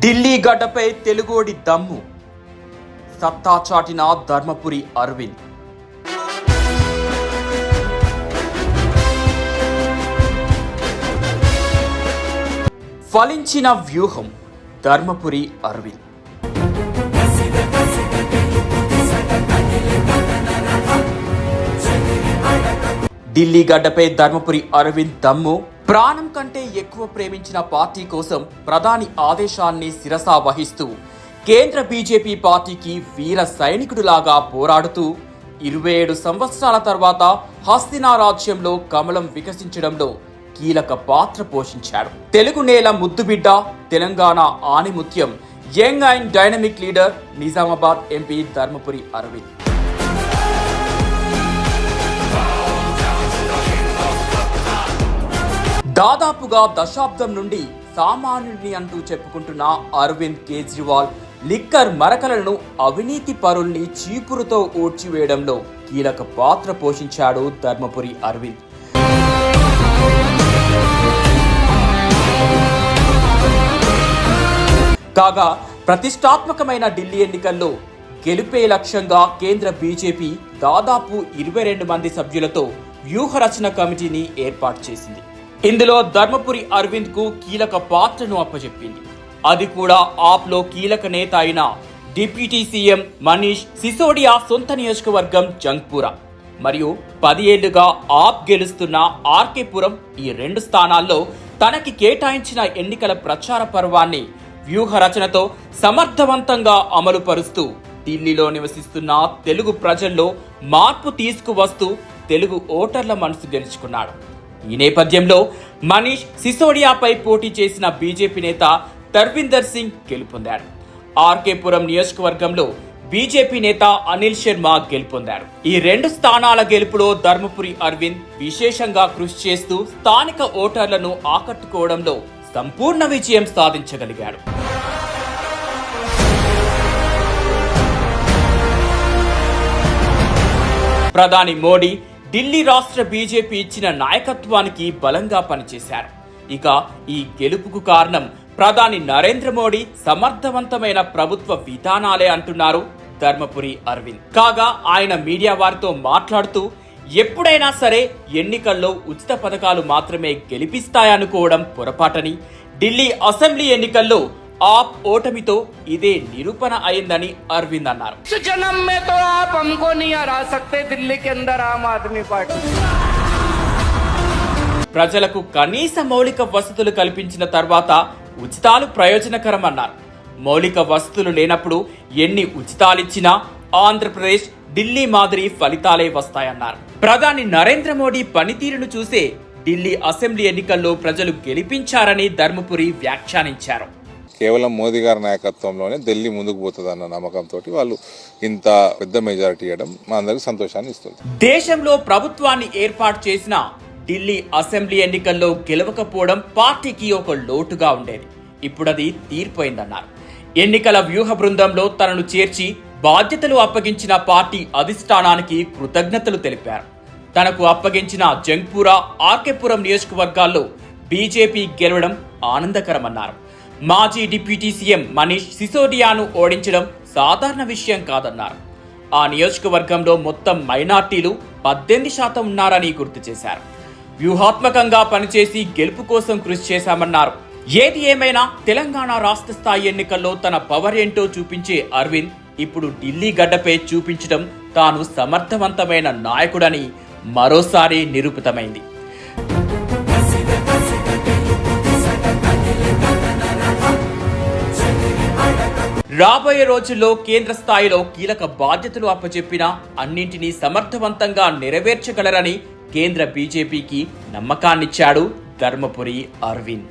ఢిల్లీ గడ్డపై తెలుగోడి దమ్ము, సత్తా చాటిన ధర్మపురి అరవింద్. ఫలించిన వ్యూహం ధర్మపురి అరవింద్. ఢిల్లీ గడ్డపై ధర్మపురి అరవింద్ దమ్ము. ప్రాణం కంటే ఎక్కువ ప్రేమించిన పార్టీ కోసం ప్రధాని ఆదేశాన్ని శిరసా వహిస్తూ కేంద్ర బీజేపీ పార్టీకి వీర సైనికుడిలాగా పోరాడుతూ 27 సంవత్సరాల తర్వాత హస్తినా రాజ్యంలో కమలం వికసించడంలో కీలక పాత్ర పోషించాడు. తెలుగు నేల ముద్దుబిడ్డ, తెలంగాణ ఆణిముత్యం, young and dynamic leader Nizamabad MP Dharmapuri Arvind. దాదాపుగా దశాబ్దం నుండి సామాన్యుడిని అంటూ చెప్పుకుంటున్న అరవింద్ కేజ్రీవాల్ లిక్కర్ మరకలను, అవినీతి పరుల్ని చీపురుతో ఊడ్చివేయడంలో కీలక పాత్ర పోషించాడు ధర్మపురి అరవింద్. కాగా ప్రతిష్టాత్మకమైన ఢిల్లీ ఎన్నికల్లో గెలుపే లక్ష్యంగా కేంద్ర బీజేపీ దాదాపు 22 మంది సభ్యులతో వ్యూహరచన కమిటీని ఏర్పాటు చేసింది. ఇందులో ధర్మపురి అరవింద్ కు కీలక పాత్రను అప్పచెప్పింది. అది కూడా ఆప్ లో కీలక నేత అయిన డిప్యూటీ సీఎం మనీష్ సిసోడియా సొంత నియోజకవర్గం జంగ్పూరా మరియు 10 ఏళ్లుగా ఆప్ గెలుస్తున్న ఆర్కేపురం, ఈ 2 స్థానాల్లో తనకి కేటాయించిన ఎన్నికల ప్రచార పర్వాన్ని వ్యూహ రచనతో సమర్థవంతంగా అమలు పరుస్తూ ఢిల్లీలో నివసిస్తున్న తెలుగు ప్రజల్లో మార్పు తీసుకువస్తూ తెలుగు ఓటర్ల మనసు గెలుచుకున్నాడు. ఈ నేపథ్యంలో మనీష్ సిసోడియాపై పోటీ చేసిన బీజేపీ నేత తర్విందర్ సింగ్ గెలుపొందాడు. ఆర్కేపురం నియోజకవర్గంలో బీజేపీ నేత అనిల్ శర్మ గెలుపొందాడు. ఈ 2 స్థానాల గెలుపులో ధర్మపురి అరవింద్ విశేషంగా కృషి చేస్తూ స్థానిక ఓటర్లను ఆకట్టుకోవడంలో సంపూర్ణ విజయం సాధించగలిగాడు. ప్రధాని మోడీ ఢిల్లీ రాష్ట్ర బీజేపీ ఇచ్చిన నాయకత్వానికి బలంగా పనిచేశారు. ఇక ఈ గెలుపుకు కారణం ప్రధాని నరేంద్ర మోడీ సమర్థవంతమైన ప్రభుత్వ విధానాలే అంటున్నారు ధర్మపురి అరవింద్. కాగా ఆయన మీడియా వారితో మాట్లాడుతూ ఎప్పుడైనా సరే ఎన్నికల్లో ఉచిత పథకాలు మాత్రమే గెలిపిస్తాయనుకోవడం పొరపాటని, ఢిల్లీ అసెంబ్లీ ఎన్నికల్లో ఆప్ ఓటమితో ఇదే నిరూపణ అయిందని అరవింద్ అన్నారు. ప్రజలకు కనీస మౌలిక వసతులు కల్పించిన తర్వాత ఉచితాలు ప్రయోజనకరమన్నారు. మౌలిక వసతులు లేనప్పుడు ఎన్ని ఉచితాలిచ్చినా ఆంధ్రప్రదేశ్, ఢిల్లీ మాదిరి ఫలితాలే వస్తాయన్నారు. ప్రధాని నరేంద్ర మోడీ పనితీరును చూసే ఢిల్లీ అసెంబ్లీ ఎన్నికల్లో ప్రజలు గెలిపించారని ధర్మపురి వ్యాఖ్యానించారు. కేవలం మోదీ గారి నాయకత్వంలోనే ఢిల్లీ ముందుకు పోతుందన్న నమ్మకంతో వాళ్ళు ఇంత పెద్ద మెజారిటీ ఇవ్వడం మా అందరికి సంతోషాన్ని ఇస్తుంది. దేశంలో ప్రభుత్వాన్ని ఏర్పాటు చేసిన ఢిల్లీ అసెంబ్లీ ఎన్నికల్లో గెలవకపోవడం పార్టీకి ఒక లోటుగా ఉండేది. ఇప్పుడది తీర్పోయిందన్నారు. ఎన్నికల వ్యూహ బృందంలో తనను చేర్చి బాధ్యతలు అప్పగించిన పార్టీ అధిష్టానానికి కృతజ్ఞతలు తెలిపారు. తనకు అప్పగించిన జంగ్పూరా, ఆర్కేపురం నియోజకవర్గాల్లో బీజేపీ గెలవడం ఆనందకరమన్నారు. మాజీ డిప్యూటీ సీఎం మనీష్ సిసోడియాను ఓడించడం సాధారణ విషయం కాదన్నారు. ఆ నియోజకవర్గంలో మొత్తం మైనార్టీలు 18% ఉన్నారని గుర్తు చేశారు. వ్యూహాత్మకంగా పనిచేసి గెలుపు కోసం కృషి చేశామన్నారు. ఏది ఏమైనా తెలంగాణ రాష్ట్ర స్థాయి ఎన్నికల్లో తన పవర్ ఏంటో చూపించే అరవింద్ ఇప్పుడు ఢిల్లీ గడ్డపై చూపించడం తాను సమర్థవంతమైన నాయకుడని మరోసారి నిరూపితమైంది. రాబోయే రోజుల్లో కేంద్ర స్థాయిలో కీలక బాధ్యతలు అప్పచెప్పినా అన్నింటినీ సమర్థవంతంగా నెరవేర్చగలరని కేంద్ర బీజేపీకి నమ్మకాన్నిచ్చాడు ధర్మపురి అరవింద్.